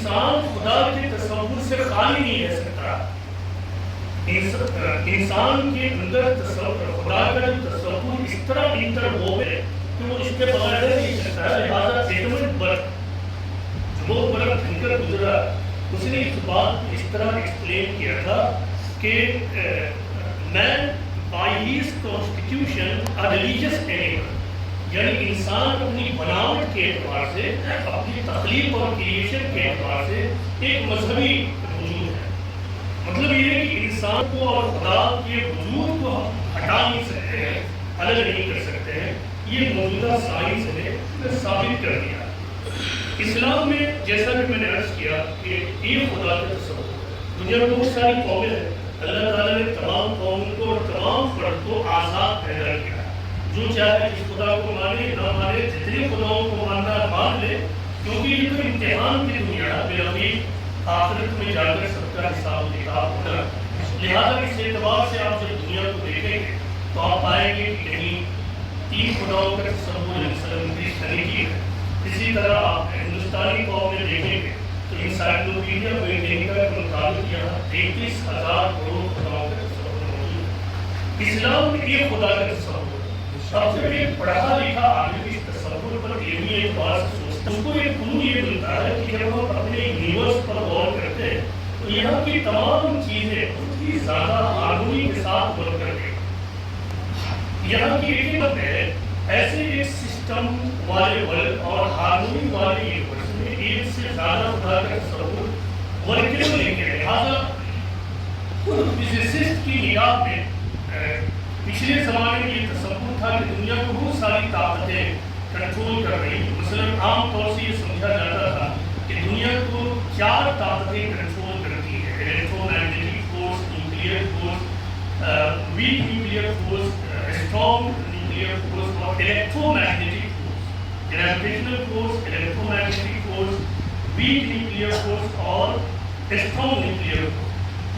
انسان خدا کے تصور سے خالی نہیں رہ سکتا. انسان کے اندر خدا کا جو تصور اس طرح انٹروو ہے کہ وہ اس کے بغیر رہ نہیں سکتا ہے. لہٰذا ایڈمنڈ برک جو برک تھنکر گزرا اس نے اس بات کو اس طرح ایکسپلین کیا تھا کہ mean by his constitution a religious animal, یعنی انسان اپنی بناوٹ کے اعتبار سے، اپنی تخلیق اور کریشن کے اعتبار سے ایک مذہبی وجود ہے. مطلب یہ ہے کہ انسان کو اور خدا کے وجود کو ہم ہٹا نہیں سکتے ہیں، الگ نہیں کر سکتے ہیں. یہ موجودہ سائنس نے ثابت کر دیا. اسلام میں جیسا کہ میں نے عرض کیا کہ ایک خدا کا تصور، دنیا میں بہت ساری قومیں ہیں. اللہ تعالیٰ نے تمام قوموں کو اور تمام فرد کو آزاد پیدا کیا. جو چاہے جس خدا کو مانے نہ مانے، جتنے خداؤں کو ماننا مان لے، کیونکہ یہ تو امتحان کی دنیا ہے. بالآخر آخرت میں جا کر سب کا حساب کتاب ہوگا. لہٰذا اس اعتبار سے آپ جب دنیا کو دیکھیں گے تو آپ پائیں گے کہ کہیں 3 خداؤں کا تصور کی ہے. اسی طرح آپ ہندوستانی قوم میں دیکھیں گے تو انسائکلوپیڈیا بریٹینیکا کے مطابق یہاں 33,000 کروڑ خداؤں کا تصور موجود ہے. اسلام میں ایک خدا کا تصور، سب سے ایک پڑھا لکھا آدمی اس تصور پر علمی اعتبار سے سوچتا ہے، اس کو ایک کلو یہ ملتا ہے کہ جب ہم اپنے یونیورس پر غور کرتے ہیں تو یہاں کی تمام چیزیں بہت ہی زیادہ ہارمونی کے ساتھ ورک کرتے ہیں. یہاں کی حکمت ہے ایسے ایک سسٹم والے ورلڈ اور ہارمونی والے یونیورس میں ایک سے زیادہ خدا کا تصور ورکیبل نہیں ہے. لہٰذا خود فزسسٹ کی نگاہ میں پچھلے زمانے میں یہ تصور تھا کہ دنیا کو بہت ساری طاقتیں کنٹرول کر رہی ہیں. مثلا عام طور سے یہ سمجھا جاتا تھا کہ دنیا کو 4 طاقتیں کنٹرول کرتی ہیں: electromagnetic force, nuclear force, weak nuclear force, strong nuclear force اور electromagnetic force. Gravitational force, electromagnetic force, weak nuclear force اور اسٹرانگ نیوکلیئر فورس.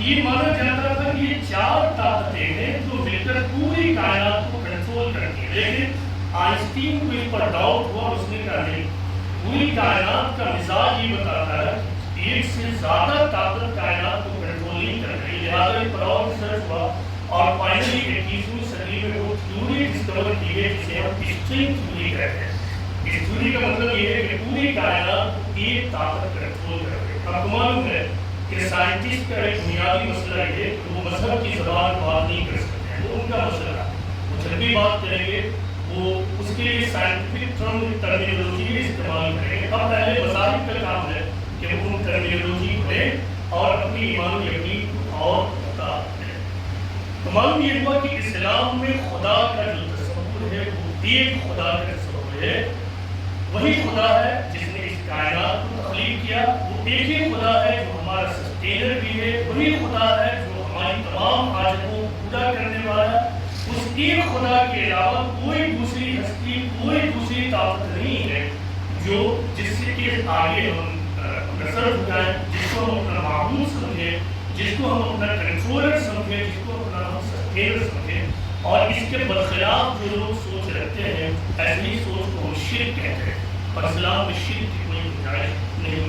یہ مانا جاتا تھا کہ یہ 4 طاقتیں ہیں جو مل کر پوری کائنات کو کنٹرول کرتی ہیں. لیکن آئنسٹین کو اس پر ڈاؤٹ ہوا. اس نے کہا نہیں، پوری کائنات کا مزاج یہ بتاتا ہے کہ ایک سے زیادہ طاقت کائنات کو کنٹرول نہیں کر رہی. لہٰذا ایک بڑا ریسرچ ہوا اور فائنلی 21ویں صدی میں وہ تھیوری ڈسکور کی گئی جسے ہم اسٹرنگ تھیوری کہتے ہیں. اس تھیوری کا مطلب یہ ہے کہ پوری کائنات کو ایک طاقت کنٹرول کر رہی ہے. آپ کو معلوم ہے کہ سائنٹسٹ کا ایک بنیادی مسئلہ یہ ہے کہ وہ مذہب کی زبان بات نہیں کر سکتے ہیں. وہ ان کا مسئلہ ہے. وہ جب بھی بات کریں گے وہ اس کے لیے سائنٹیفک ٹرمینالوجی استعمال کریں گے. اب پہلے مذاہب کا کام ہے کہ وہ ان ٹرمینالوجی کو لیں اور اپنی ایمان و یقین کو اور بتا دیں. تو معلوم یہ ہوا کہ اسلام میں خدا کا جو تصور ہے وہ ایک خدا کا تصور ہے. وہی خدا ہے جس نے اس کائنات کو تخلیق کیا. وہ ایک ہی خدا ہے جو ہمارا سسٹینر بھی ہے. وہی خدا ہے جو ہماری تمام حاجتوں کو پورا کرنے والا ہے. اس ایک خدا کے علاوہ کوئی دوسری ہستی، کوئی دوسری طاقت نہیں ہے جو جس سے کہ آگے ہم نظر اٹھائیں، جس کو ہم اپنا معبود سمجھیں، جس کو ہم اپنا کنٹرولر سمجھیں، جس کو اپنا ہم سسٹینر سمجھیں. اور اس کے برخلاف جو لوگ سوچ رکھتے ہیں ایسی سوچ کو ہم شرک کہتے ہیں. اور اسلام میں شرک کی کوئی گنجائش نہیں.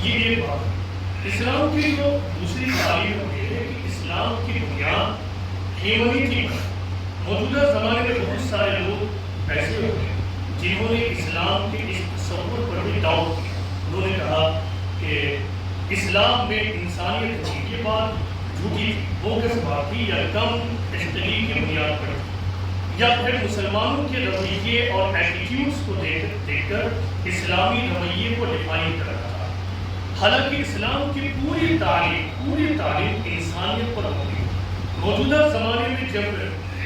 یہ ایک بات ہے. اسلام کی جو دوسری تعلیم یہ ہے کہ اسلام کی بنیاد ہیومنٹی پر. موجودہ زمانے میں بہت سارے لوگ ایسے ہوتے ہیں جنہوں نے اسلام کے اس تصور پر بھی ڈاؤٹ کیا. انہوں نے کہا کہ اسلام میں انسانیت تھی. یہ بات جھوٹی تھی، بوگس بات تھی، یا کم اشتری کی بنیاد پر تھی. یا پھر مسلمانوں کے رویے اور ایٹیٹیوڈس کو دیکھ کر اسلامی رویے کو ڈیفائن کر رہا تھا. حالانکہ اسلام کی پوری تعلیم انسانیت پر مبنی. موجودہ زمانے میں جب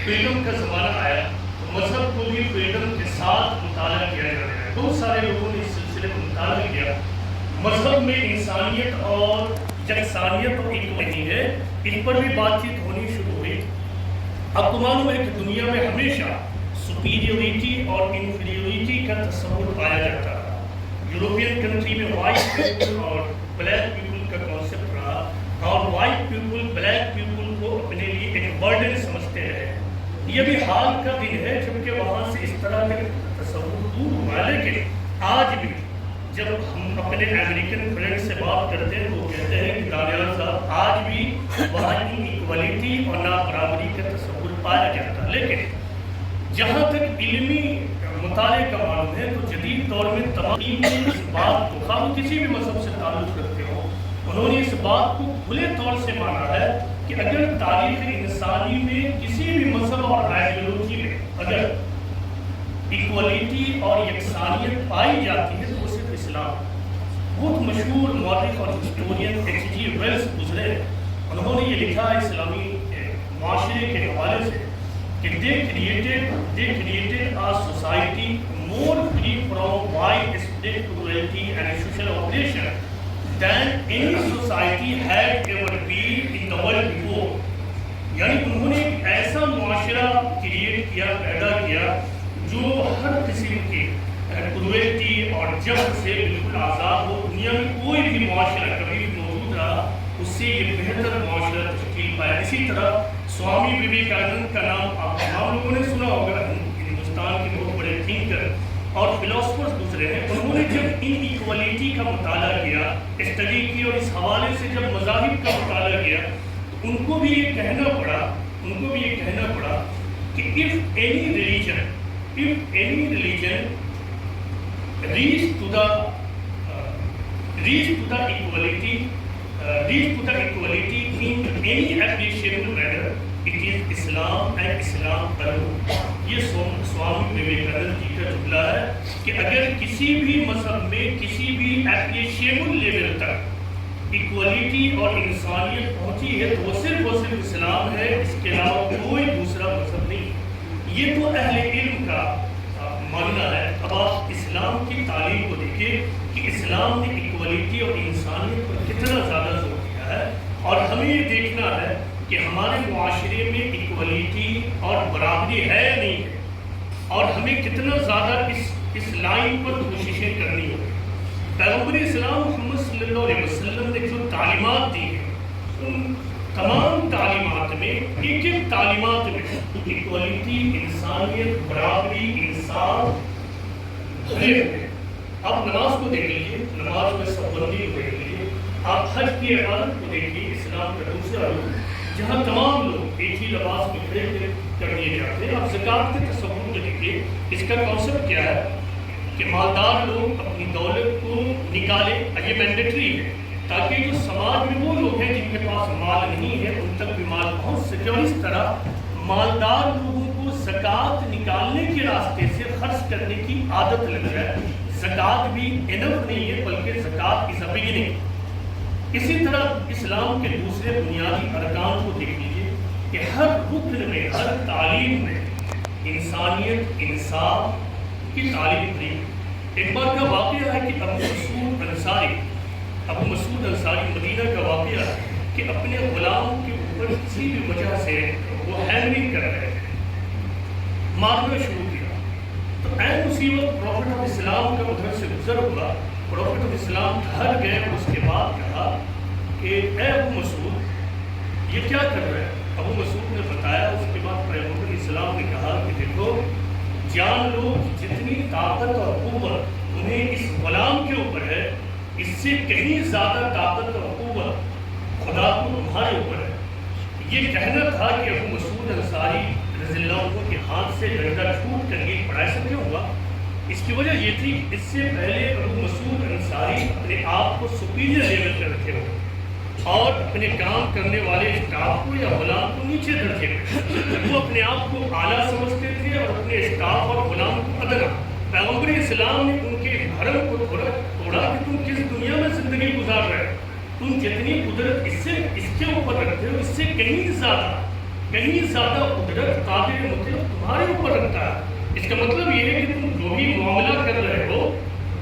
فریڈم کا زمانہ آیا تو مذہب کو بھی فریڈم کے ساتھ مطالعہ کیا جا رہا ہے. بہت سارے لوگوں نے اس سلسلے میں مطالعہ کیا. مذہب میں انسانیت اور یکسانیت اور ایکوٹی ہے، ان پر بھی بات چیت ہونی شروع ہوئی. آپ کو معلوم ہے کہ دنیا میں ہمیشہ سپیریورٹی اور انفیریورٹی کا تصور پایا جاتا ہے. یورپین کنٹری میں وائٹ پیپل اور بلیک پیپل کا کانسیپٹ رہا اور وائٹ پیپل بلیک پیپل کو اپنے لیے ایک برڈن سمجھتے رہے. یہ بھی حال کا دن ہے جبکہ وہاں سے اس طرح کا تصور دور ہوا. لیکن آج بھی جب ہم اپنے امریکن فرینڈ سے بات کرتے ہیں تو وہ کہتے ہیں کہ دانیال صاحب آج بھی وہاں ایکولیٹی اور نابرابری کا تصور پایا جاتا ہے، لیکن جہاں تک علمی مطالعے کا معلوم ہے تو جدید دور میں تمام نے اس بات کو، خواہ وہ کسی بھی مذہب سے تعلق رکھتے ہوں، انہوں نے اس بات کو کھلے طور سے مانا ہے کہ اگر تاریخ انسانی میں کسی بھی مذہب اور آئیڈیالوجی میں اگر ایکولیٹی اور یکسانیت پائی جاتی ہے تو وہ صرف اسلام۔ بہت مشہور مورخ اور ہسٹورین ایچ جی ویلز گزرے، انہوں نے یہ لکھا اسلامی معاشرے کے حوالے سے کہ they created a society more free from widespread cruelty and social oppression than any society had ever been in the world before۔ یعنی انہوں نے ایک ایسا معاشرہ کریٹ کیا، پیدا کیا جو ہر قسم کی کرویلٹی اور جبر سے بالکل آزاد ہو۔ دنیا میں کوئی بھی معاشرہ کبھی بھی موجود رہا اس سے یہ بہتر معاشرہ تشکیل پایا۔ اسی طرح سوامی وویکانند کا نام آپ تمام لوگوں نے سنا ہوگا، ہندوستان کے بہت بڑے تھنکر اور فلاسفرز گزرے ہیں۔ انہوں نے جب ان ایکولیٹی کا مطالعہ کیا، اسٹڈی کی اور اس حوالے سے جب مذاہب کا مطالعہ کیا تو ان کو بھی یہ کہنا پڑا کہ if any religion reach to the equality in any appreciable manner, it is Islam and Islam alone۔ یہ سوامی وویکانند جی کا جملہ ہے کہ اگر کسی بھی مذہب میں کسی بھی اپریشیبل لیول تک ایکولیٹی اور انسانیت پہنچی ہے تو وہ صرف اسلام ہے، اس کے علاوہ کوئی دوسرا مذہب نہیں۔ یہ تو اہل علم کا ماننا ہے۔ اب آپ اسلام کی تعلیم کو دیکھیں کہ اسلام نے ایکولیٹی اور انسانیت پر کتنا زیادہ زور دیا ہے، اور ہمیں یہ دیکھنا ہے کہ ہمارے معاشرے میں ایکولیٹی اور برابری ہے یا نہیں ہے، اور ہمیں کتنا زیادہ اس لائن پر کوششیں کرنی ہوگی۔ پیغمبر اسلام محمد صلی اللہ علیہ وسلم نے جو تعلیمات دی ہیں ان تمام تعلیمات میں ایک تعلیمات میں ایکولیٹی، انسانیت، برابری، انصاف بھرے ہوئے۔ آپ نماز کو دیکھ لیجیے، نماز میں سب بندی کو دیکھ لیجیے، آپ حج کی عبادت کو دیکھیے، اسلام کا دوسرا رکن جہاں تمام لوگ ایک ہی لباس میں کھڑے کر دیے جاتے ہیں۔ آپ زکوٰۃ کے تصور کو دیکھیے، اس کا کانسیپٹ کیا ہے کہ مالدار لوگ اپنی دولت کو نکالیں، یہ مینڈیٹری ہے تاکہ جو سماج میں وہ لوگ ہیں جن کے پاس مال نہیں ہے ان تک بھی مال پہنچ سکے، اور اس طرح مالدار لوگوں کو زکوٰۃ نکالنے کے راستے سے خرچ کرنے کی عادت لگ جائے۔ زکوٰۃ بھی انف نہیں ہے بلکہ زکوٰۃ از اے بگننگ۔ اسی طرح اسلام کے دوسرے بنیادی ارکان کو دیکھ لیجیے کہ ہر رکن میں، ہر تعلیم میں انسانیت، انصاف کی تعلیم دی۔ ایک بار کا واقعہ ہے کہ ابو مسعود انصاری مدینہ کا واقعہ ہے کہ اپنے غلام کے اوپر کسی بھی وجہ سے وہ ہیمرنگ کر رہے تھے، مارنا شروع کیا تو عین مصیبت پروفٹ آف اسلام کا ادھر سے گزر ہوا۔ پروفٹ آف اسلام گھر گئے اور اس کے بعد کہا کہ اے ابو مسعود یہ کیا کر رہے ہیں؟ ابو مسعود نے بتایا۔ اس کے بعد پیغمبر اسلام نے کہا کہ دیکھو جان لو جتنی طاقت اور قوت تمہیں اس غلام کے اوپر ہے، اس سے کہیں زیادہ طاقت اور قوت خدا کو تمہارے اوپر ہے۔ یہ کہنا تھا کہ ابو مسعود انصاری رضی اللہ عنہ کے ہاتھ سے ڈنڈا چھوٹ کر یہ پڑھائی سے کیوں ہوا؟ اس کی وجہ یہ تھی کہ اس سے پہلے ابو مسعود انصاری اپنے آپ کو سپیریئر لیول پہ رکھے ہوئے اور اپنے کام کرنے والے اسٹاف کو یا غلام کو نیچے درجے پہ، وہ اپنے آپ کو اعلیٰ سمجھتے تھے اور اپنے اسٹاف اور غلام کو ادنا۔ پیغمبر اسلام نے ان کے بھرم کو توڑا کہ تم کس دنیا میں زندگی گزار رہے ہو، تم جتنی قدرت اس کے اوپر رکھتے ہو اس سے کہیں زیادہ قدرت قادر مطلق تمہارے اوپر رکھتا ہے۔ اس کا مطلب یہ ہے کہ تم جو بھی معاملہ کر رہے ہو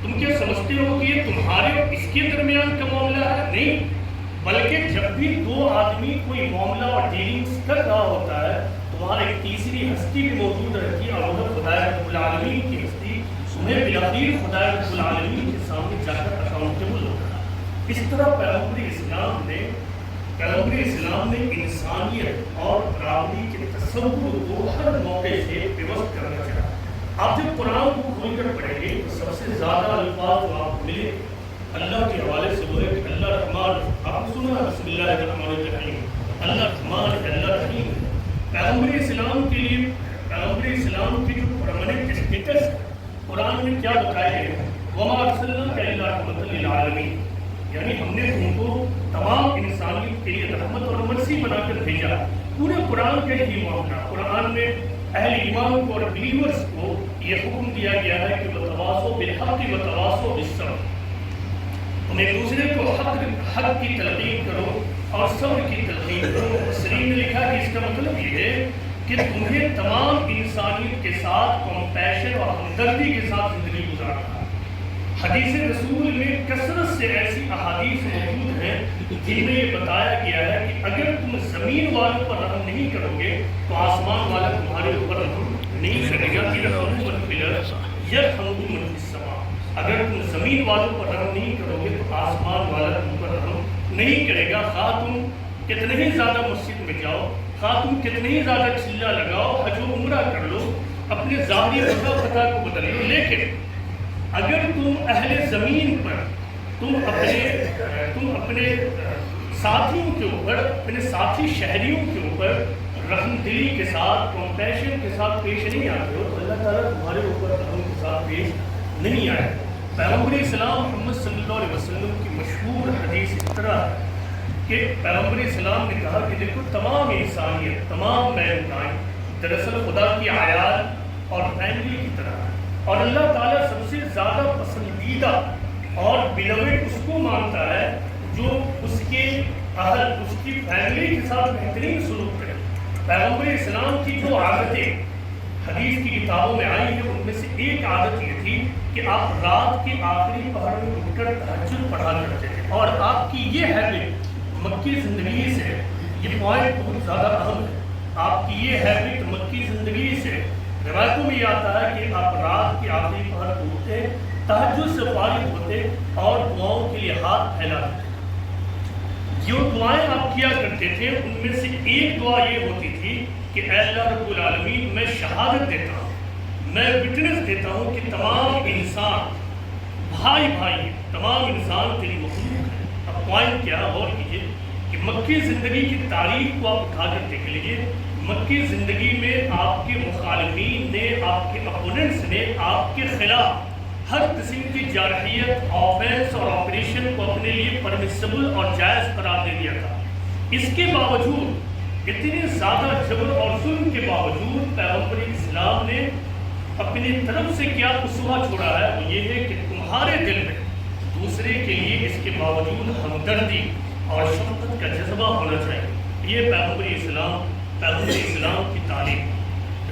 تم کیا سمجھتے ہو کہ یہ تمہارے اس کے درمیان کا معاملہ ہے؟ نہیں، بلکہ جب بھی دو آدمی کوئی معاملہ اور ڈیلنگز کر رہا ہوتا ہے تو وہاں ایک تیسری ہستی بھی موجود رہتی ہے اور وہ خدا رب العالمین کی ہستی، انہیں بالآخر خدا رب العالمین کے سامنے جا کر اکاؤنٹیبل ہوتا ہے۔ اس طرح پیغمبر اسلام نے انسانیت اور برابری کے تصور کو ہر موقع سے پیوست کرنا چاہا۔ آپ جب قرآن کو کھول کر پڑھیں گے تو سب سے زیادہ الفاظ جو آپ کو ملے اللہ کے حوالے سے وہ ہے کہ اللہ رحمان، آپ نے سنا بسم اللہ الرحمن الرحیم، اللہ رحمان ہے، اللہ رحیم ہے۔ پیغمبر اسلام کے لیے پیغمبر اسلام کی جو پرماننٹ اسٹیٹس قرآن میں کیا بتایا ہے، وما ارسلناک الا رحمۃ للعالمین، یعنی ہم نے تم کو تمام انسانیت کے لیے رحمت اور مرسی بنا کر بھیجا۔ پورے قرآن کا یہی معاملہ، قرآن میں اہل ایمان کو اور بلیورز کو یہ حکم دیا گیا ہے کہ وتواصوا بالحق وتواصوا بالصبر، تم ایک دوسرے کو حق کی تلقین کرو اور صبر کی تلقین کرو۔ مفسرین نے لکھا کہ اس کا مطلب یہ ہے کہ تمہیں تمام انسانیت کے ساتھ کمپیشن اور ہمدردی کے ساتھ زندگی گزارنا ہے۔ حدیث رسول میں کثرت سے ایسی احادیث موجود ہیں جن میں یہ بتایا گیا ہے کہ اگر تم زمین والوں پر رحم نہیں کرو گے تو آسمان والا تمہارے اوپر رحم نہیں کرے گا۔ یرحمکم من فی السماء، اگر تم زمین والوں پر رحم نہیں کرو گے تو آسمان والا تم پر رحم نہیں کرے گا۔ خواہ تم کتنے ہی زیادہ مسجد میں جاؤ، خواہ تم کتنے ہی زیادہ چلہ لگاؤ، حج و عمرہ کر لو، اپنے ظاہری فتح کو بدل لو، لیکن اگر تم اہل زمین پر تم اپنے ساتھیوں کے اوپر، اپنے ساتھی شہریوں کے اوپر رحم دلی کے ساتھ، کمپیشن کے ساتھ پیش نہیں آتے ہو تو اللہ تعالیٰ تمہارے اوپر رحم کے ساتھ پیش نہیں آئے۔ پیغمبر اسلام محمد صلی اللہ علیہ وسلم کی مشہور حدیث اس طرح ہے کہ پیغمبر اسلام نے کہا کہ دیکھو تمام انسانیت، تمام مینکائنڈ دراصل خدا کی عیال اور فیملی کی طرح ہے، اور اللہ تعالیٰ سب سے زیادہ پسندیدہ اور بیلوڈ اس کو مانتا ہے جو اس کے اہل، اس کی فیملی کے ساتھ بہترین سلوک کرے۔ پیغمبر اسلام کی جو عادتیں حدیث کی کتابوں میں آئی ہیں ان میں سے ایک عادت یہ تھی کہ آپ رات کے آخری پہر میں اٹھ کر تہجد پڑھا کرتے تھے، اور آپ کی یہ ہیبٹ مکی زندگی سے، یہ پوائنٹ بہت زیادہ اہم ہے، آپ کی یہ ہیبٹ مکی زندگی سے، روایتوں میں یہ آتا ہے کہ آپ رات کے آخری پہر کو اٹھتے، تہجد سے فارغ ہوتے اور دعاؤں کے لیے ہاتھ پھیلاتے۔ جو دعائیں آپ کیا کرتے تھے ان میں سے ایک دعا یہ ہوتی تھی کہ اے اللہ رب العالمین، میں شہادت دیتا ہوں، میں وٹنس دیتا ہوں کہ تمام انسان بھائی بھائی ہیں، تمام انسان تیری مخلوق ہے۔ اب پوائنٹ کیا غور کیجیے کہ مکی زندگی کی تاریخ کو آپ اٹھا کر دیکھ لیجیے، مکی زندگی میں آپ کے مخالفین نے، آپ کے اپوننٹس نے آپ کے خلاف ہر قسم کی جارحیت، آفینس اور آپریشن کو اپنے لیے پرمیسیبل اور جائز قرار دے دیا تھا۔ اس کے باوجود، اتنے زیادہ جبر اور ظلم کے باوجود پیغمبر اسلام نے اپنی طرف سے کیا اسوہ چھوڑا ہے، وہ یہ ہے کہ تمہارے دل میں دوسرے کے لیے اس کے باوجود ہمدردی اور شفقت کا جذبہ ہونا چاہیے۔ یہ پیغمبر اسلام کی تعلیم۔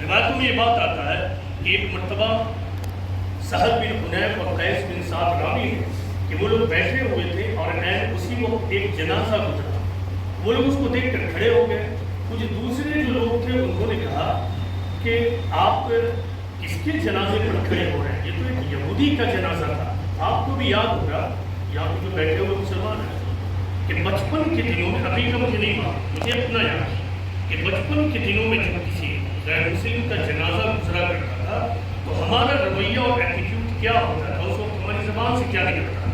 روایتوں میں یہ بات آتا ہے کہ ایک مرتبہ سہل بن حنیف اور قیس بن سعد راوی ہیں کہ وہ لوگ بیٹھے ہوئے تھے اور اسی وقت ایک جنازہ گزرا، وہ لوگ اس کو دیکھ کر کھڑے ہو گئے۔ کچھ دوسرے جو لوگ تھے انہوں نے کہا کہ آپ کس کے جنازے پر کھڑے ہو رہے ہیں، یہ تو ایک یہودی کا جنازہ تھا۔ آپ کو بھی یاد ہوگا، یہاں جو بیٹھے ہوئے مسلمان ہیں، کہ بچپن کے دنوں میں، ابھی کا مجھے نہیں معلوم، مجھے اپنا یاد ہے کہ بچپن کے دنوں میں جب کسی غیر مسلم کا جنازہ گزرا کرتا تھا تو ہمارا رویہ اور ایٹیٹیوڈ کیا ہوتا تھا، اس وقت ہماری زبان سے کیا نکلتا تھا،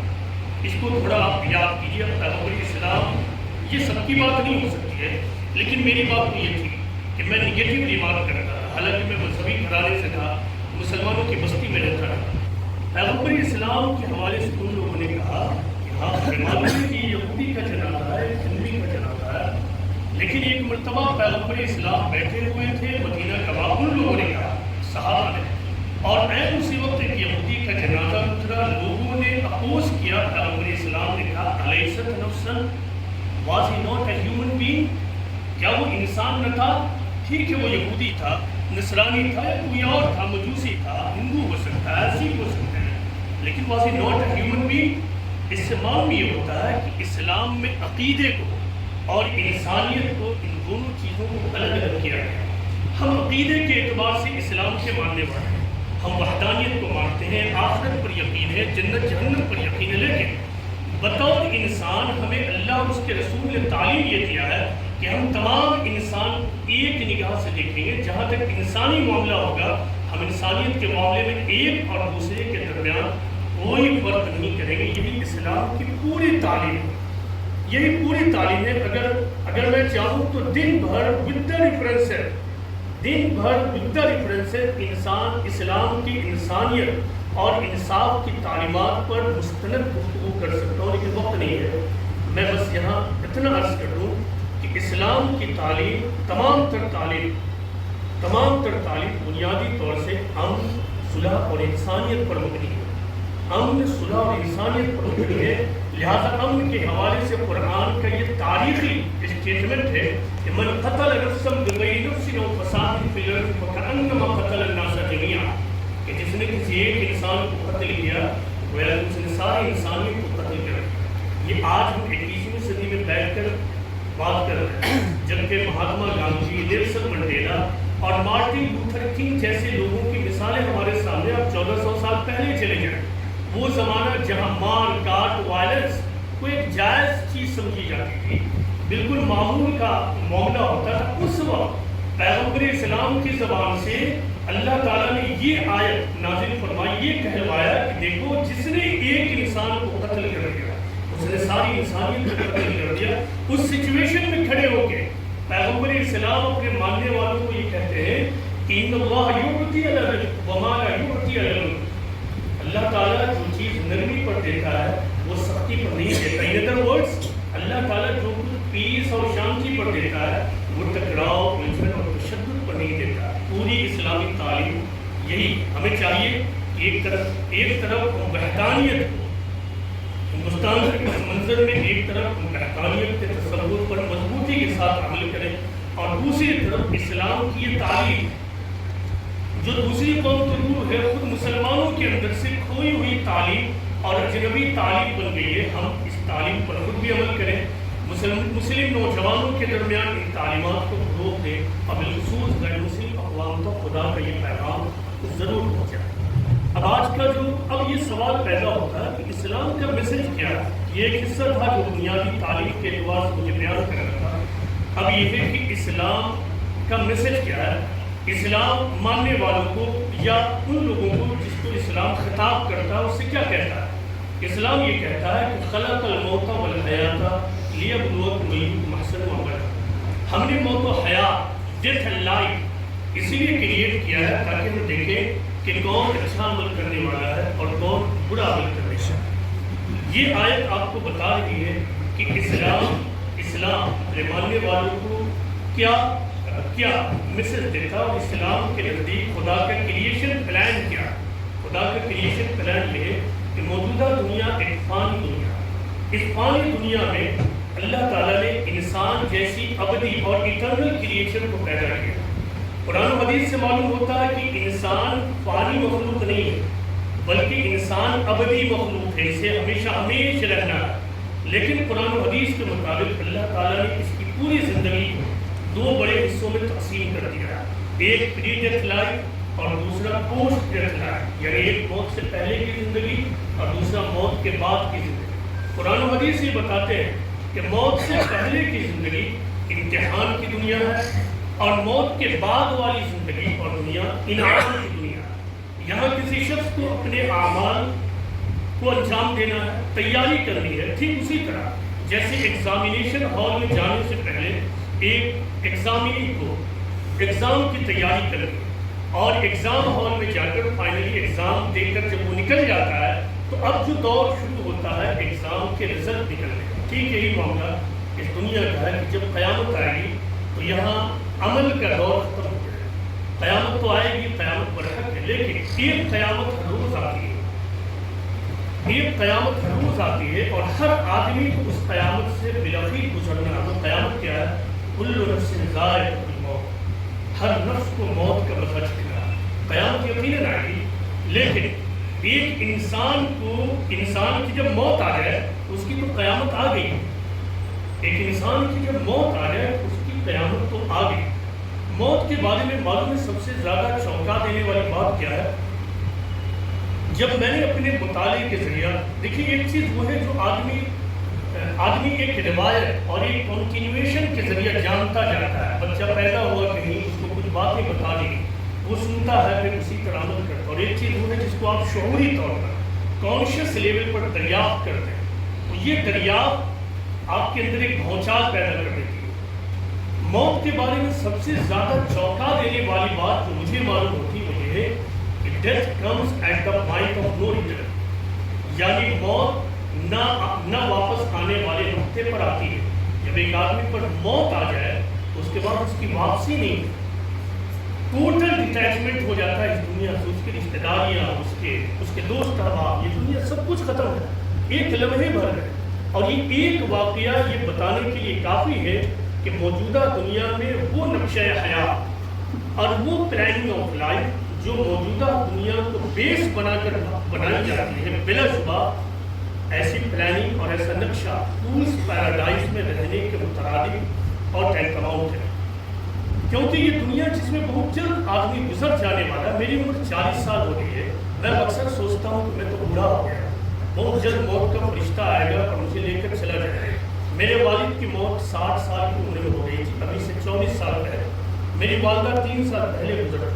اس کو تھوڑا آپ یاد کیجیے۔ پیغمبر اسلام، یہ سب کی بات نہیں ہو سکتی ہے، لیکن میری بات تو یہ تھی کہ میں نگیٹو ریمارک کرتا تھا، حالانکہ میں مذہبی گھرانے سے تھا، مسلمانوں کی بستی میں رہتا تھا۔ پیغمبر اسلام کے حوالے سے ان لوگوں نے کہا کہ ہاں معلوم کہ یہودی کا جنازہ ہے، ہندوی کا جنازہ ہے، لیکن ایک مرتبہ پیغمبر اسلام بیٹھے ہوئے تھے مدینہ کا، ان لوگوں نے کہا، صحابہ نے، اور عین اسی وقت ایک یہودی کا جنازہ گزرا، لوگوں نے اپوز کیا۔ پیغمبر اسلام نے کہا الیست نفسا، was he not a human being, کیا وہ انسان نہ تھا؟ ٹھیک ہے وہ یہودی تھا، نصرانی تھا، یا کوئی اور تھا، مجوسی تھا، ہندو ہو سکتا ہے، سکھ ہو سکتا ہے، لیکن was he not a human being. اس سے معلوم یہ ہوتا ہے کہ اسلام میں عقیدے کو اور انسانیت کو، ان دونوں چیزوں کو الگ الگ کیا گیا۔ ہم عقیدے کے اعتبار سے اسلام کے ماننے والے ہیں، ہم وحدانیت کو مانتے ہیں، آخرت پر یقین ہے، جنت جہنم پر یقین ہے، لیکن بطور انسان ہمیں اللہ اور اس کے رسول نے تعلیم یہ دیا ہے کہ ہم تمام انسان ایک نگاہ سے دیکھیں گے۔ جہاں تک انسانی معاملہ ہوگا ہم انسانیت کے معاملے میں ایک اور دوسرے کے درمیان کوئی فرق نہیں کریں گے. یہی اسلام کی پوری تعلیم ہے. یہی پوری تعلیم ہے. اگر میں چاہوں تو دن بھر ود دا ریفرنس ہے انسان اسلام کی انسانیت اور انصاف کی تعلیمات پر مستند گفتگو کر سکتا ہوں، لیکن وقت نہیں ہے. میں بس یہاں اتنا عرض کر دوں کہ اسلام کی تعلیم تمام تر تعلیم بنیادی طور سے امن، صلح اور انسانیت پر مبنی ہے. امن، صلح اور انسانیت پر مبنی ہے. لہذا امن کے حوالے سے قرآن کا یہ تاریخی اسٹیٹمنٹ ہے کہ من قتل نفسا بغیر نفس او فساد فی الارض فکأنما قتل الناس جميعا، کہ جس نے کسی ایک انسان کو قتل کیا گویا اس نے ساری انسانیت کو قتل کر دیا. یہ آج ہم 21ویں صدی میں بیٹھ کر بات کر رہے ہیں، جبکہ مہاتما گاندھی، نیلسن منڈیلا اور مارٹن لوتھر کنگ جیسے لوگوں کی مثالیں ہمارے سامنے اب 1400 سال پہلے چلے جائیں. وہ زمانہ جہاں مار کاٹ، وائلنس کو ایک جائز چیز سمجھی جاتی تھی، بالکل معمول کا معاملہ ہوتا تھا. اس وقت پیغمبر اسلام کی زبان سے اللہ تعالیٰ نے یہ آیت نازل فرمائی، یہ کہلوایا کہ دیکھو جس نے ایک انسان کو قتل کر دیا اس نے ساری انسانیت کو قتل کر دیا. اس سچویشن میں کھڑے ہو کے پیغمبر اسلام اپنے ماننے والوں کو یہ کہتے ہیں کہ ان اللہ یعطی علی الرفق وما لا یعطی علی العنف. اللہ تعالیٰ جو چیز نرمی پر دیتا ہے وہ سختی پر نہیں دیتا. ان ادر ورڈز اللہ تعالیٰ جو کچھ پیس اور شانتی پر دیتا ہے وہ ٹکراؤ، الجھن اور تشدد پر نہیں دیتا. پوری اسلامی تعلیم یہی ہمیں چاہیے کہ ایک طرف وحدانیت کو ہندوستان کے اس منظر میں ایک طرف وحدانیت کے تصور پر مضبوطی کے ساتھ عمل کریں، اور دوسری طرف اسلام کی یہ تعلیم جو دوسری قوم تو دور ہے، خود مسلمانوں کے اندر سے کھوئی ہوئی تعلیم اور اجنبی تعلیم بن گئی ہے، ہم اس تعلیم پر خود بھی عمل کریں. مسلم نوجوانوں کے درمیان ان تعلیمات کو فروغ دیں، اور بالخصوص غیر مسلم اقوام کو خدا کا یہ پیغام ضرور پہنچائیں. اب یہ سوال پیدا ہوتا ہے کہ اسلام کا میسج کیا ہے. یہ ایک حصہ تھا جو بنیادی تعلیم کے اعتبار سے مجھے بیان کرنا تھا. اب یہ ہے کہ اسلام کا میسج کیا ہے. اسلام ماننے والوں کو یا ان لوگوں کو جس کو اسلام خطاب کرتا ہے اس سے کیا کہتا ہے. اسلام یہ کہتا ہے کہ خلق الموت والحیات لیبلوکم ایکم احسن عملا. ہم نے موت و حیات، ڈیتھ اینڈ لائف اسی لیے کریٹ کیا ہے تاکہ ہم دیکھیں کہ کون اچھا عمل کرنے والا ہے اور کون برا عمل کرنے والا ہے. یہ آیت آپ کو بتا رہی ہے کہ اسلام اپنے ماننے والوں کو کیا میسج دیتا، اور اسلام کے نزدیک خدا کا کریشن پلان کیا. خدا کا کریشن پلان یہ کہ موجودہ دنیا ایک فانی دنیا، اس فانی دنیا میں اللہ تعالیٰ نے انسان جیسی ابدی اور ایٹرنل کریشن کو پیدا کیا. قرآن و حدیث سے معلوم ہوتا ہے کہ انسان فانی مخلوق نہیں ہے بلکہ انسان ابدی مخلوق ہے، اسے ہمیشہ رہنا ہے. لیکن قرآن و حدیث کے مطابق اللہ تعالیٰ نے اس کی پوری زندگی کو 2 بڑے حصوں میں تقسیم کر دیا ہے. ایک پری ڈیتھ لائف اور دوسرا پوسٹ ڈیتھ لائف، یعنی ایک موت سے پہلے کی زندگی اور دوسرا موت کے بعد کی زندگی. قرآن و حدیث یہ بتاتے ہیں کہ موت سے پہلے کی زندگی امتحان کی دنیا ہے، اور موت کے بعد والی زندگی اور دنیا انعام کی دنیا ہے. یہاں کسی شخص کو اپنے اعمال کو انجام دینا ہے، تیاری کرنی ہے. ٹھیک اسی طرح جیسے ایگزامینیشن ہال میں جانے سے پہلے ایک ایگزامینی کو ایگزام کی تیاری کرنی، اور ایگزام ہال میں جا کر فائنلی ایگزام دے کر جب وہ نکل جاتا ہے تو اب جو دور شروع ہوتا ہے ایگزام کے رزلٹ نکلنے کا. ٹھیک یہی معاملہ اس دنیا کا ہے کہ جب قیامت آئے گی تو یہاں عمل کا دور ختم ہو جائے گا. قیامت تو آئے گی، قیامت برحق ہے، لیکن ایک قیامت ہر روز آتی ہے. ایک قیامت ہر روز آتی ہے اور ہر آدمی کو اس قیامت سے بلاخیر گزرنا ہے. قیامت کیا ہے؟ کل نفس ذائقۃ الموت، ہر نفس کو موت کا مزہ چکھنا ہے. قیامت یقیناً آئے گی، لیکن ایک انسان کی جب موت آ جائے اس کی تو قیامت آ گئی. ایک انسان کی جب موت آ جائے اس کی قیامت تو آ گئی. موت کے بارے میں معلوم ہے سب سے زیادہ چونکا دینے والی بات کیا ہے؟ جب میں نے اپنے مطالعے کے ذریعہ دیکھیے، ایک چیز وہ ہے جو آدمی ایک روایت اور ایک کنٹینویشن کے ذریعے جانتا جاتا ہے. بچہ پیدا ہوا کہیں اس کو کچھ باتیں بتا دی، وہ سنتا ہے پھر اسی طرح عمل کرتا ہے. اور ایک چیز وہ ہے جس کو آپ شعوری طور پر کانشیس لیول پر دریافت کرتے ہیں، تو یہ دریافت آپ کے اندر ایک بھونچال پیدا کر دیتی ہے. موت کے بارے میں سب سے زیادہ چونکا دینے والی بات جو مجھے معلوم ہوتی ہے وہ یہ ہے کہ death comes at the point of no return, یعنی موت نہ واپس آنے والے نقطے پر آتی ہے. جب ایک آدمی پر موت آ جائے تو اس کے بعد اس کی واپسی نہیں، ٹوٹل ڈیٹیچمنٹ ہو جاتا ہے اس دنیا سے. اس کی رشتہ داریاں، اس کے دوست احباب، یہ دنیا سب کچھ ختم ہے ایک لمحے بھر ہے. اور یہ ایک واقعہ یہ بتانے کے لیے کافی ہے کہ موجودہ دنیا میں وہ نقشہ حیات اور وہ پلاننگ آف لائف جو موجودہ دنیا کو بیس بنا کر بنائی جاتی ہے، بلا شبہ ایسی پلاننگ اور ایسا نقشہ فولس پیراڈائز میں رہنے کے مترادف اور ٹینکماؤنٹ ہے. کیونکہ یہ دنیا جس میں بہت جلد آدمی گزر جانے والا ہے. میری عمر 40 سال ہو گئی ہے. میں اکثر سوچتا ہوں کہ میں تو بوڑھا ہو گیا، بہت جلد موت کا فرشتہ آئے گا اور مجھے لے کر چلا جائے گا. میرے والد کی موت 60 سال کی عمر میں ہو گئی تھی، ابھی سے 24 سال پہلے. میری والدہ 3 سال پہلے گزر.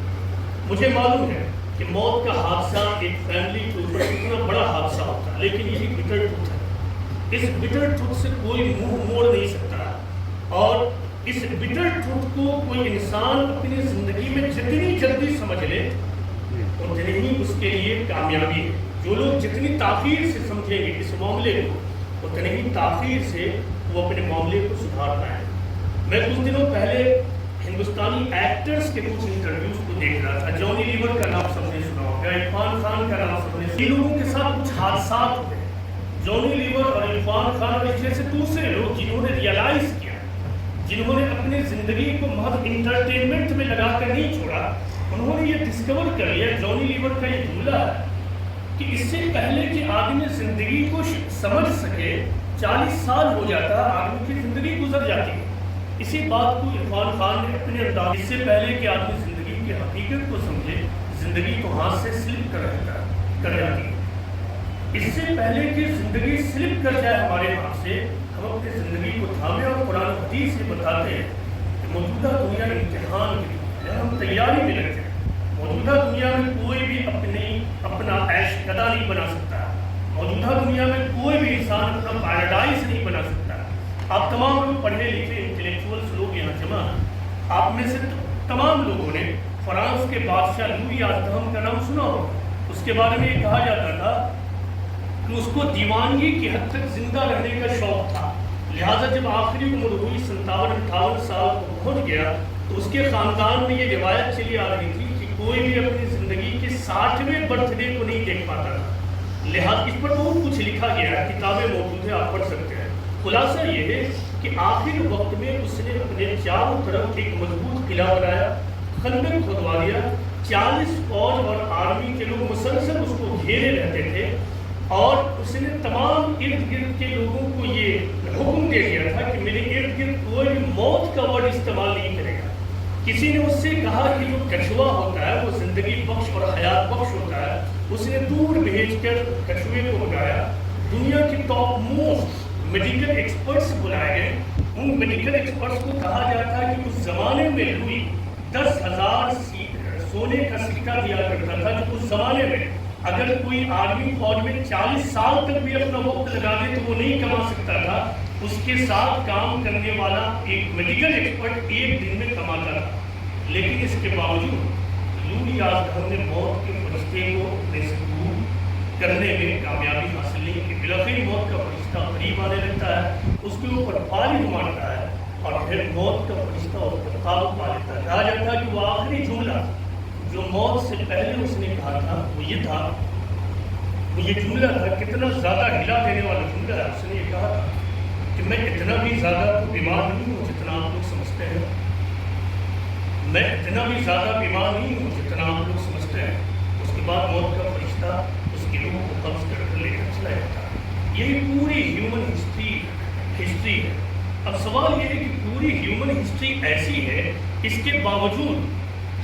مجھے معلوم ہے کہ موت کا حادثہ ایک فیملی کے اوپر اتنا بڑا حادثہ ہوتا ہے، لیکن یہی بٹر ٹروتھ ہے. اس بٹر ٹروتھ سے کوئی منہ موڑ نہیں سکتا، اور اس بٹر ٹروتھ کو کوئی انسان اپنی زندگی میں جتنی جلدی سمجھ لے اتنی ہی اس کے لیے کامیابی ہے. جو لوگ جتنی تاخیر سے سمجھیں گے اس معاملے کو اتنی ہی تاخیر سے وہ اپنے معاملے کو سدھار پائیں. میں کچھ دنوں پہلے ہندوستانی ایکٹرز کے کچھ انٹرویوز کو دیکھ رہا تھا. جونی لیور کا نام سب نے سنا ہوگا، عرفان خان کا نام سب نے سنا. ان لوگوں کے ساتھ کچھ حادثات ہوئے. جونی لیور اور عرفان خان اور اس جیسے دوسرے لوگ جنہوں نے ریئلائز کیا، جنہوں نے اپنی زندگی کو محض انٹرٹینمنٹ میں لگا کر نہیں چھوڑا، انہوں نے یہ ڈسکور کر لیا. جونی لیور کا یہ جملہ ہے کہ اس سے پہلے کہ آدمی زندگی کو سمجھ سکے 40 سال ہو جاتا، آدمی کی زندگی گزر جاتی ہے. اسی بات کو عرفان خان نے اپنے انداز، اس سے پہلے کہ آدمی زندگی کی حقیقت کو سمجھے زندگی کو ہاتھ سے سلپ کر جاتی ہے. اس سے پہلے کہ زندگی سلپ کر جائے ہمارے ہاتھ سے، ہم اپنی زندگی کو تھامے اور قرآن حدیث سے بتاتے ہیں کہ موجودہ دنیا امتحان کی ہم تیاری میں لگتے ہیں. موجودہ دنیا میں کوئی بھی اپنا عیش گدا نہیں بنا سکتا. موجودہ دنیا میں کوئی بھی انسان اپنا پیراڈائز نہیں بنا سکتا. آپ تمام لوگ پڑھے لکھے انٹلیکچوئلس لوگ یہاں جمع ہیں. آپ میں سے تمام لوگوں نے فرانس کے بادشاہ لوئی آزدہم کا نام سنا ہوگا. اس کے بارے میں یہ کہا جاتا تھا کہ اس کو دیوانگی کی حد تک زندہ رہنے کا شوق تھا، لہٰذا جب آخری عمر ہوئی 57-58 سال کو پہنچ گیا تو اس کے خاندان میں یہ روایت چلی آ رہی تھی کہ کوئی بھی اپنی زندگی کے 60ویں برتھ ڈے کو نہیں دیکھ پاتا تھا. لہٰذا اس پر بہت کچھ لکھا گیا ہے، کتابیں موجود ہیں، آپ پڑھ سکتے ہیں. خلاصہ یہ ہے کہ آخر وقت میں اس نے اپنے چاروں طرف ایک مضبوط قلعہ بنایا، خندق کھودوا دیا. 40 فوج اور آرمی کے لوگ مسلسل اس کو گھیرے رہتے تھے، اور اس نے تمام ارد گرد کے لوگوں کو یہ حکم دے دیا تھا کہ میرے ارد گرد کوئی بھی موت کا ورڈ استعمال نہیں کرے گا. کسی نے اس سے کہا کہ جو کچھوا ہوتا ہے وہ زندگی بخش اور حیات بخش ہوتا ہے. اس نے دور بھیج کر کچھوے کو بگایا. دنیا کی ٹاپ موسٹ میڈیکل ایکسپرٹس بلائے گئے. ان میڈیکل ایکسپرٹس کو کہا جاتا ہے کہ اس زمانے میں لوئی 10,000 سونے کا سکہ دیا کرتا تھا، جو اس زمانے میں اگر کوئی آرمی فوج میں 40 سال تک بھی اپنا وقت لگا دے تو وہ نہیں کما سکتا تھا. اس کے ساتھ کام کرنے والا ایک میڈیکل ایکسپرٹ ایک دن میں کماتا تھا. لیکن اس کے باوجود لوئی آزدہم نے موت کے فرشتے کو اپنے سے دور کرنے میں کامیابی حاصل نہیں کی. بالآخر موت کا فرشتہ قریب آنے لگتا ہے، اس کے اوپر فالج مارتا ہے، اور پھر موت کا فرشتہ اس پر قابو پا لیتا ہے. کہا جاتا ہے کہ وہ آخری جملہ جو موت سے پہلے اس نے کہا تھا وہ یہ تھا، وہ یہ جملہ تھا، کتنا زیادہ ہلا دینے والا جملہ ہے. اس نے یہ کہا تھا کہ میں اتنا بھی زیادہ بیمار نہیں ہوں جتنا آپ لوگ سمجھتے ہیں. میں اتنا بھی زیادہ بیمار نہیں ہوں جتنا آپ لوگ سمجھتے ہیں. اس کے بعد موت کا فرشتہ اس کی روح کو قبض کر لے کر چلا جاتا ہے. یہی پوری ہیومن ہسٹری ہے. اب سوال یہ ہے کہ پوری ہیومن ہسٹری ایسی ہے، اس کے باوجود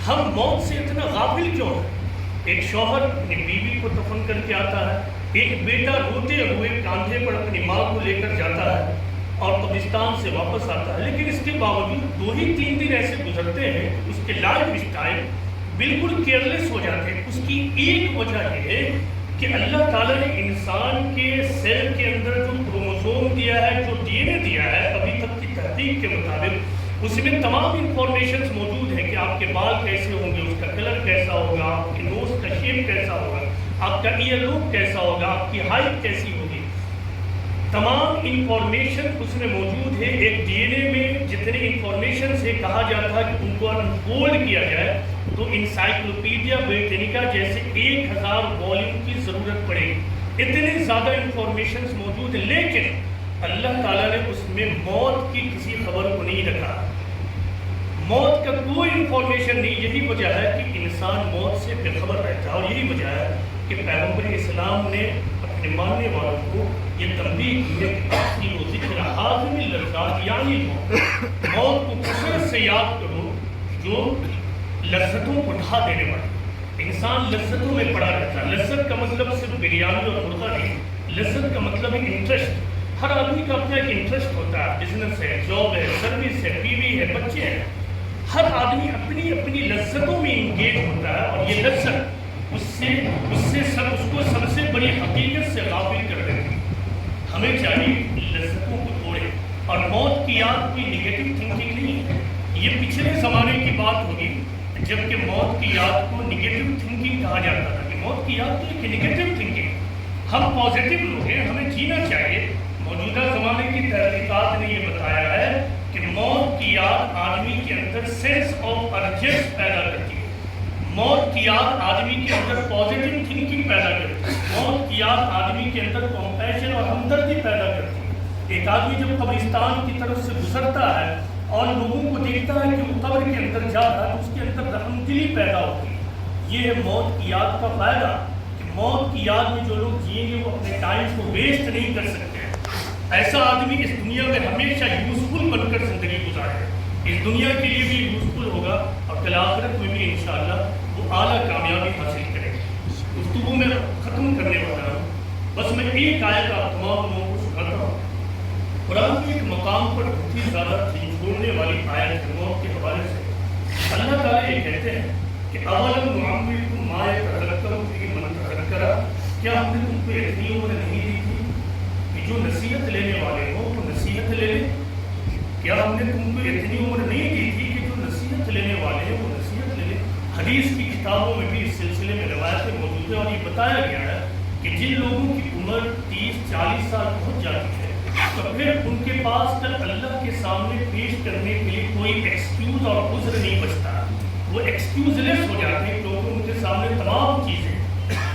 ہم موت سے اتنا غافل کیوں ہیں؟ ایک شوہر اپنی بیوی کو دفن کر کے آتا ہے، ایک بیٹا روتے ہوئے کاندھے پر اپنی ماں کو لے کر جاتا ہے اور قبرستان سے واپس آتا ہے. لیکن اس کے باوجود 2 ہی 3 دن ایسے گزرتے ہیں اس کے لائف اسٹائل بالکل کیئرلیس ہو جاتے ہیں. اس کی ایک وجہ یہ ہے کہ اللہ تعالیٰ نے انسان کے سیل کے اندر جو کروموسوم دیا ہے, جو ڈی این اے دیا ہے, ابھی تک کی تحقیق کے مطابق اس میں تمام انفارمیشنز موجود ہیں کہ آپ کے بال کیسے ہوں گے, اس کا کلر کیسا ہوگا, آپ کے نوز کا شیپ کیسا ہوگا, آپ کا ایئر لوب کیسا ہوگا, آپ کی ہائٹ کیسی ہوگی. تمام انفارمیشن اس میں موجود ہے. ایک ڈی این اے میں جتنے انفارمیشن سے کہا جاتا ہے کہ ان کو انفولڈ کیا جائے تو انسائکلوپیڈیا بریٹینیکا جیسے 1000 والیوم کی ضرورت پڑے گی. اتنے زیادہ انفارمیشنز موجود ہیں, لیکن اللہ تعالیٰ نے اس میں موت کی کسی خبر کو نہیں رکھا. موت کا کوئی انفارمیشن نہیں. یہی وجہ ہے کہ انسان موت سے بے خبر رہتا ہے, اور یہی وجہ ہے کہ پیغمبر اسلام نے اپنے ماننے والوں کو یہ تنبیہ کی ہے کہ تحقیق و ذکر حاضم اللذات یعنی موت کو کثرت سے یاد کرو جو لذتوں کو ڈھا دینے والا. انسان لذتوں میں پڑا رہتا ہے. لذت کا مطلب صرف بریانی اور مرغا نہیں, لذت کا مطلب ہے انٹرسٹ. ہر آدمی کا اپنا ایک انٹرسٹ ہوتا ہے, بزنس ہے, جاب ہے, سروس ہے, بیوی ہے, بچے ہیں. ہر آدمی اپنی اپنی لذتوں میں انگیج ہوتا ہے, اور یہ لذت اس کو سب سے بڑی حقیقت سے غافل کر دیتی ہے. ہمیں چاہیے لذتوں کو توڑے, اور موت کی یاد کوئی نگیٹو تھنکنگ نہیں ہے. یہ پچھلے زمانے کی بات ہوگی جبکہ موت کی یاد کو نگیٹو تھنکنگ کہا جاتا تھا, کہ موت کی یاد تو ایک نگیٹو تھنکنگ. ہم پازیٹیو لوگ ہیں, ہمیں جینا چاہیے. موجودہ زمانے کی تحقیقات نے یہ بتایا ہے کہ موت کی یاد آدمی کے اندر سینس آف ارجنس پیدا کرتی ہے. موت کی یاد آدمی کے اندر پازیٹیو تھنکنگ پیدا کرتی ہے. موت کی یاد آدمی کے اندر کمپیشن اور ہمدردی پیدا کرتی ہے. ایک آدمی جب قبرستان کی طرف سے گزرتا ہے اور لوگوں کو دیکھتا ہے کہ وہ قبر کے اندر جا رہا ہے تو اس کے اندر رحم دلی پیدا ہوتی ہے. یہ ہے موت کی یاد کا فائدہ, کہ موت کی یاد میں جو لوگ جئیں گے وہ اپنے ٹائم کو ویسٹ نہیں کر سکتے. ایسا آدمی اس دنیا میں ہمیشہ یوزفل بن کر زندگی گزارے, اس دنیا کے لیے بھی یوزفل ہوگا, اور کل آخرت میں بھی انشاءاللہ وہ اعلیٰ کامیابی حاصل کرے گا. گفتگو میں ختم کرنے والا ہوں, بس میں ایک آیت آپ تمام لوگوں کو سناتا ہوں. قرآن کے ایک مقام پر بہت ہی زیادہ چھوڑنے والی آیت موت کے حوالے سے اللہ تعالیٰ یہ کہتے ہیں کہ اولم نعمرکم ما یتذکر فیہ من تذکر, کیا ہم نے تم کو اتنی عمر نہیں دی تھی کہ جو نصیحت لینے والے ہوں وہ نصیحت لے لیں. کیا ہم نے تم کو اتنی عمر نہیں دی تھی کہ جو نصیحت لینے والے ہیں وہ نصیحت لے لیں. حدیث کی کتابوں میں بھی اس سلسلے میں روایتیں موجود ہیں, اور یہ بتایا گیا ہے کہ جن لوگوں کی عمر 30-40 سال پہنچ جاتی ہے تو پھر ان کے پاس کل اللہ کے سامنے پیش کرنے کے لیے کوئی ایکسکیوز اور عذر نہیں بچتا. وہ ایکسکیوز لیس ہو جاتے ہیں, کیونکہ ان کے سامنے تمام چیزیں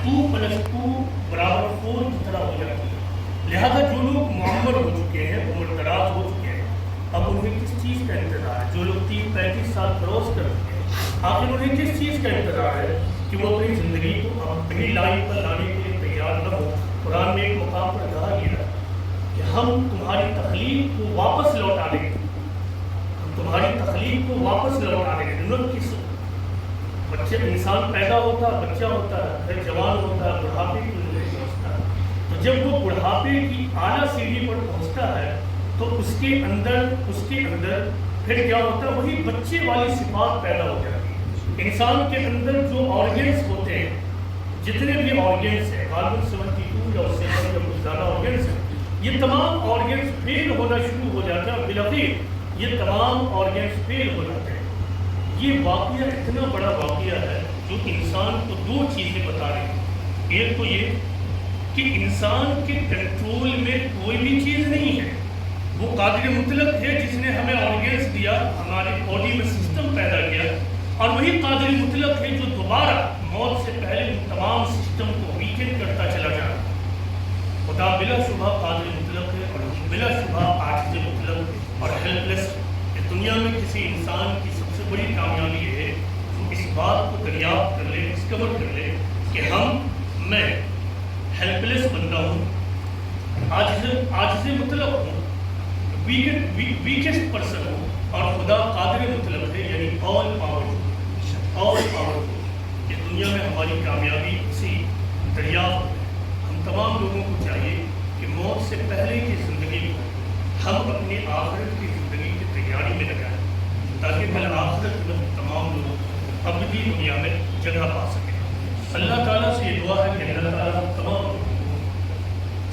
2+2=4 کی طرح ہو جاتی ہیں. لہذا جو لوگ معمر ہو چکے ہیں, عمر دراز ہو چکے ہیں, اب انہیں کس چیز کا انتظار ہے؟ جو لوگ 30-35 سال کراس کر چکے ہیں, آخر انہیں کس چیز کا انتظار ہے کہ وہ اپنی زندگی کو اپنی لائن پر لانے کے لیے تیار نہ ہو. قرآن میں ایک مقام پر کہا گیا کہ ہم تمہاری تخلیق کو واپس لوٹا دیں گے, ہم تمہاری تخلیق کو واپس لوٹا دیں گے. کس بچے انسان پیدا ہوتا ہے, بچہ ہوتا ہے, پھر جوان ہوتا ہے, بڑھاپے کی زندگی پہنچتا ہے. تو جب وہ بڑھاپے کی اعلیٰ سیڑھی پر پہنچتا ہے تو اس کے اندر پھر کیا ہوتا ہے, وہی بچے والی صفات پیدا ہو جاتی ہے. انسان کے اندر جو آرگنس ہوتے ہیں, جتنے بھی آرگنس ہیں, غالباً 72 یا اس سے کچھ زیادہ آرگنس ہیں, یہ تمام آرگنس فیل ہونا شروع ہو جاتے ہیں, اور بالآخر یہ تمام آرگنس فیل ہو جاتے ہیں. یہ واقعہ اتنا بڑا واقعہ ہے جو انسان کو 2 چیزیں بتا رہی ہیں. ایک تو یہ کہ انسان کے کنٹرول میں کوئی بھی چیز نہیں ہے, وہ قادر مطلق ہے جس نے ہمیں آرگنس دیا, ہماری باڈی میں سسٹم پیدا کیا, اور وہی قادر مطلق ہے جو دوبارہ موت سے پہلے ان تمام سسٹم کو ویکن کرتا چلا جا رہا ہے. خدا بلا شبہ قادر مطلق ہے, اور بلا شبہ عاجز مطلق اور ہیلپ لیس. اس دنیا میں کسی انسان کی سب سے بڑی کامیابی یہ ہے وہ اس بات کو دریافت کر لے, ڈسکور کر لے کہ میں ہیلپ لیس بندہ ہوں, عاجز مطلق ہوں, ویکسٹ پرسن ہوں, اور خدا قادر مطلق ہے, یعنی آل پاورفل. اس دنیا میں ہماری کامیابی اسی دریافت ہے. ہم تمام لوگوں کو چاہیے کہ موت سے پہلے کی زندگی کو ہم اپنی آخرت کی زندگی کی تیاری میں لگائیں, تاکہ کل آخرت میں تمام لوگوں کو ابدی دنیا میں جگہ پا سکیں۔ اللہ تعالیٰ سے یہ دعا ہے کہ اللہ تعالیٰ تمام لوگوں کو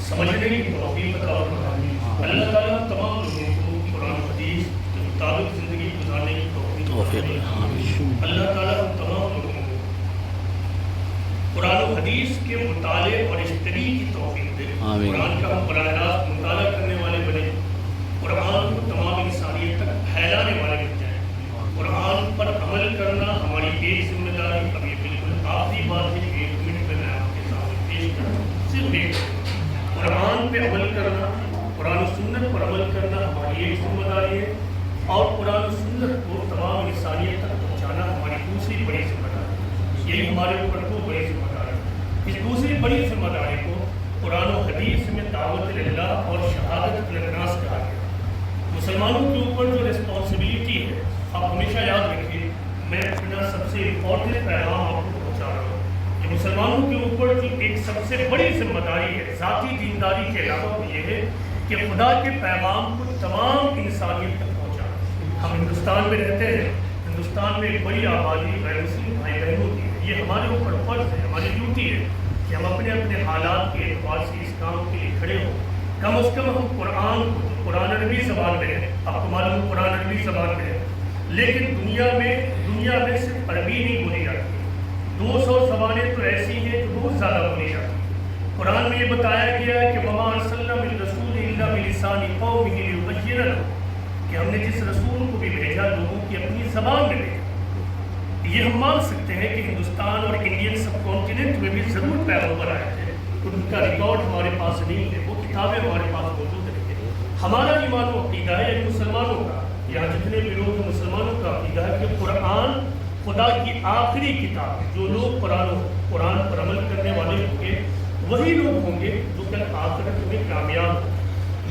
سمجھنے کی توفیق عطا فرمائے، اللہ تعالیٰ تمام لوگوں کو قرآن و حدیث کے مطابق زندگی گزارنے کی توفیق فرمائے، اللہ تعالیٰ تمام لوگوں کو قرآن و حدیث کے مطالعے اور اشتری کی توفیق دے، قرآن کا ہم براہ راست مطالعہ کرنے والے بنے، قرآن کو تمام انسانیت تک پھیلانے والے بن جائیں۔ قرآن پر عمل کرنا ہماری ایک ذمہ داری، اب یہ بالکل آخری بات ہے، 1 منٹ میں آپ کے سامنے پیش کروں، صرف ایک قرآن پہ عمل کرنا، قرآن و سنت پر عمل کرنا ہماری ایک ذمہ داری ہے، اور قرآن و سنت کو تمام انسانیت تک پہنچانا ہماری دوسری بڑی ذمہ داری ہے۔ یہی ہمارے اوپر کو بڑی ذمہ داری ہے۔ اس دوسری بڑی ذمہ داری کو قرآن و حدیث میں دعوت اللہ اور شہادت الناس کہا گیا۔ مسلمانوں کے اوپر جو رسپانسبلٹی ہے، آپ ہمیشہ یاد رکھیے، میں اپنا سب سے امپورٹنٹ پیغام آپ کو پہنچا رہا ہوں کہ مسلمانوں کے اوپر جو ایک سب سے بڑی ذمہ داری ہے ذاتی دینداری کے علاوہ وہ یہ ہے کہ خدا کے پیغام کو تمام انسانیت تک پہنچانا۔ ہم ہندوستان میں رہتے ہیں، ہندوستان میں ایک بڑی آبادی غیر مسلم بھائی بہنوں کی ہے، یہ ہمارے اوپر فرض ہے، ہماری ڈیوٹی ہے کہ ہم اپنے اپنے حالات کے اعتبار سے اس کام کے لیے کھڑے ہوں۔ کم از کم ہم قرآن کو، قرآن عربی زبان میں ہے، آپ کو معلوم ہے قرآن عربی زبان میں ہے، لیکن دنیا میں صرف عربی نہیں بولی جاتی، 200 زبانیں تو ایسی ہیں جو بہت زیادہ بولی جاتی ہیں۔ قرآن میں یہ بتایا گیا ہے کہ وَمَا أَرْسَلْنَا مِن رَّسُولٍ إِلَّا بِلِسَانِ قَوْمِهِ لِيُبَيِّنَ لَهُمْ، کہ ہم نے جس رسول کو بھی بھیجا لوگوں کی اپنی زبان میں بھیجا۔ یہ ہم مان سکتے ہیں کہ ہندوستان اور انڈین سب کانٹیننٹ میں بھی ضرور پیغمبر آئے تھے، ان کا ریکارڈ ہمارے پاس نہیں ہے، وہ کتابیں ہمارے پاس موجود رہتی ہیں۔ ہمارا ایمان و عقیدہ ہے، یعنی مسلمانوں کا، یہاں جتنے بھی لوگ ہیں مسلمانوں کا عقیدہ ہے کہ قرآن خدا کی آخری کتاب ہے۔ جو لوگ قرآن پر عمل کرنے والے ہوں گے وہی لوگ ہوں گے جو کل آخرت میں کامیاب ہوں۔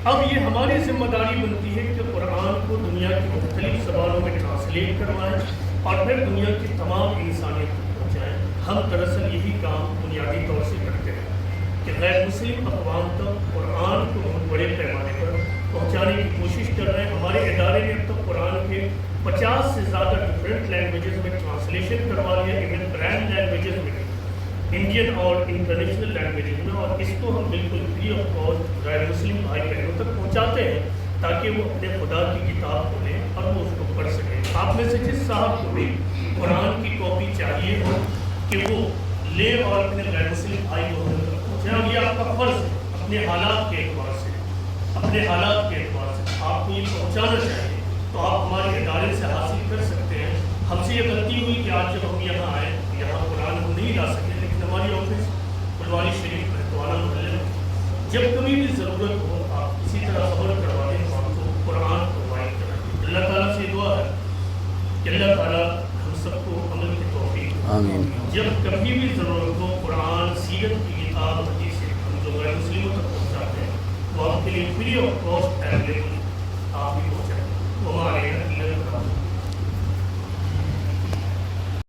اب یہ ہماری ذمہ داری بنتی ہے کہ قرآن کو دنیا کی مختلف زبانوں میں ٹرانسلیٹ کروائیں اور پھر دنیا کی تمام انسانیت تک پہنچائیں۔ ہم دراصل یہی کام بنیادی طور سے کرتے ہیں کہ غیر مسلم اقوام تک قرآن کو بہت بڑے پیمانے پر پہنچانے کی کوشش کر رہے ہیں۔ ہمارے ادارے نے اب تک قرآن کے 50 سے زیادہ ڈفرینٹ لینگویجز میں ٹرانسلیشن کروا لیا، ایون برانڈ لینگویجز میں، انڈین اور انٹرنیشنل لینگویجز میں، اور اس کو ہم بالکل فری آف کاسٹ غیر مسلم بھائی بہنوں تک پہنچاتے ہیں تاکہ وہ اپنے خدا کی کتاب کو لیں اور وہ اس کو پڑھ سکیں۔ آپ میں سے جس صاحب کو بھی قرآن کی کاپی چاہیے ہو کہ وہ لے اور اپنے غیر مسلم بھائی بہنوں تک پہنچائیں، اور یہ آپ کا فرض ہے اپنے حالات کے اعتبار سے، اپنے حالات کے اعتبار سے آپ کو یہ پہنچانا چاہیے، تو آپ ہمارے ادارے سے حاصل کر سکتے ہیں۔ ہم سے یہ غلطی ہوئی کہ آج جب ہم یہاں آئے، یہاں قرآن ہم نہیں لا سکے، لیکن ہماری آفس پھلواری شریف میں توانہ محلے میں جب کبھی بھی ضرورت ہو آپ اسی طرح خبر کروا دیں، ہم آپ کو قرآن پرووائڈ کریں۔ اللہ تعالیٰ سے دعا ہے کہ اللہ تعالیٰ ہم سب کو عمل کی توفیق، آمین۔ جب کبھی بھی ضرورت ہو قرآن سیرت کی کتاب حدیث سے ہم جو غیر مسلموں تک پہنچاتے ہیں وہ آپ کے لیے فری آف کاسٹ اویلیبل آپ بھی پہنچائیں۔ وہ ہمارے